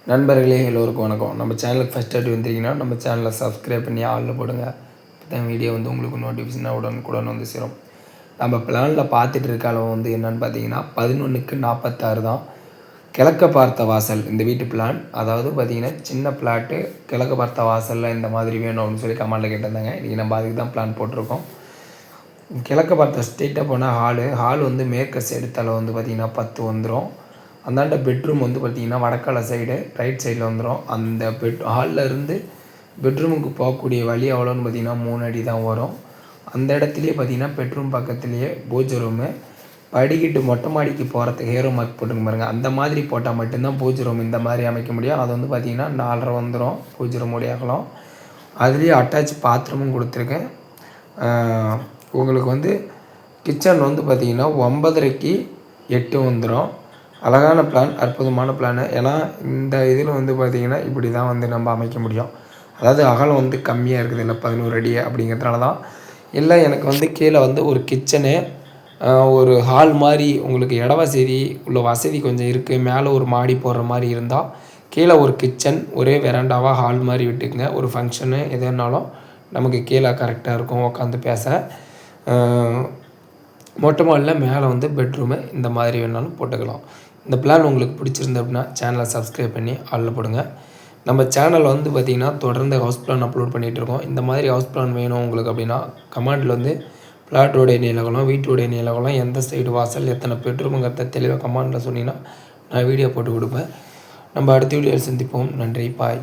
நண்பர்களே எல்லோருக்கும் வணக்கம். நம்ம சேனலுக்கு ஃபஸ்ட் டைம் வந்தீங்கன்னா நம்ம சேனலை சப்ஸ்கிரைப் பண்ணி ஆளில் போடுங்க. தான் வீடியோ வந்து உங்களுக்கு நோட்டிஃபிகேஷனாக உடனுக்குடன் வந்து சேரும். நம்ம பிளானில் பார்த்துட்டு இருக்க அளவு வந்து என்னென்னு பார்த்தீங்கன்னா 11/46 தான். கிழக்க பார்த்த வாசல் இந்த வீட்டு பிளான். அதாவது பார்த்திங்கன்னா சின்ன பிளாட்டு கிழக்க பார்த்த வாசலில் இந்த மாதிரி வேணும் அப்படின்னு சொல்லி கமெண்டில் கேட்டிருந்தாங்க. இன்றைக்கி நம்ம அதுக்கு தான் பிளான் போட்டிருக்கோம். கிழக்க பார்த்த ஸ்ட்ரெயிட்டாக போனால் ஹால் வந்து மேற்கு சைடு தலை வந்து பார்த்திங்கன்னா 10 வந்துடும். அந்தாண்ட பெட்ரூம் வந்து பார்த்திங்கன்னா வடக்கால சைடு ரைட் சைடில் வந்துடும். அந்த ஹாலில் இருந்து பெட்ரூமுக்கு போகக்கூடிய வழி எவ்வளோன்னு பார்த்திங்கன்னா 3 அடி தான் வரும். அந்த இடத்துலையே பார்த்திங்கன்னா பெட்ரூம் பக்கத்துலேயே பூஜை ரூமு, படிக்கிட்டு மொட்டை மாடிக்கு போகிறதுக்கு ஹேரோ மார்க் போட்டுங்க பாருங்கள். அந்த மாதிரி போட்டால் மட்டும்தான் பூஜை ரூம் இந்த மாதிரி அமைக்க முடியும். அது வந்து பார்த்திங்கன்னா 4.5 வந்துடும் பூஜை ரூமுடைய அகலம். அதுலேயே அட்டாச் பாத்ரூமும் கொடுத்துருக்கேன். உங்களுக்கு வந்து கிச்சன் வந்து பார்த்திங்கன்னா 9:30க்கு 8 வந்துடும். அழகான பிளான், அற்புதமான பிளானு. ஏன்னா இந்த இதில் வந்து பார்த்திங்கன்னா இப்படி தான் வந்து நம்ம அமைக்க முடியும். அதாவது அகலம் வந்து கம்மியாக இருக்குது இல்லை 11 அடி அப்படிங்கிறதுனால தான். இல்லை எனக்கு வந்து கீழே வந்து ஒரு கிச்சனு, ஒரு ஹால் மாதிரி உங்களுக்கு இட வசதி உள்ள வசதி கொஞ்சம் இருக்குது. மேலே ஒரு மாடி போடுற மாதிரி இருந்தால் கீழே ஒரு கிச்சன், ஒரே வெராண்டாவாக ஹால் மாதிரி விட்டுக்குங்க. ஒரு ஃபங்க்ஷனு எதுனாலும் நமக்கு கீழே கரெக்டாக இருக்கும் உட்காந்து பேச. மொட்டை மாடியில் மேலே வந்து பெட்ரூமு இந்த மாதிரி வேணாலும் போட்டுக்கலாம். இந்த பிளான் உங்களுக்கு பிடிச்சிருந்த அப்படின்னா சேனலை சப்ஸ்கிரைப் பண்ணி ஆளில் போடுங்க. நம்ம சேனலில் வந்து பார்த்திங்கன்னா தொடர்ந்து ஹவுஸ் பிளான் அப்லோட் பண்ணிகிட்ருக்கோம். இந்த மாதிரி ஹவுஸ் பிளான் வேணும் உங்களுக்கு அப்படின்னா கமெண்டில் வந்து பிளாட்டோடைய நீளகலம், வீட்டோடைய நீளகலம், எந்த சைடு வாசல், எத்தனை பெட்ரூமுங்கிறத தெளிவாக கமெண்டில் சொன்னீங்கன்னா நான் வீடியோ போட்டு கொடுப்பேன். நம்ம அடுத்த வீடியோவில் சந்திப்போம். நன்றி, பாய்.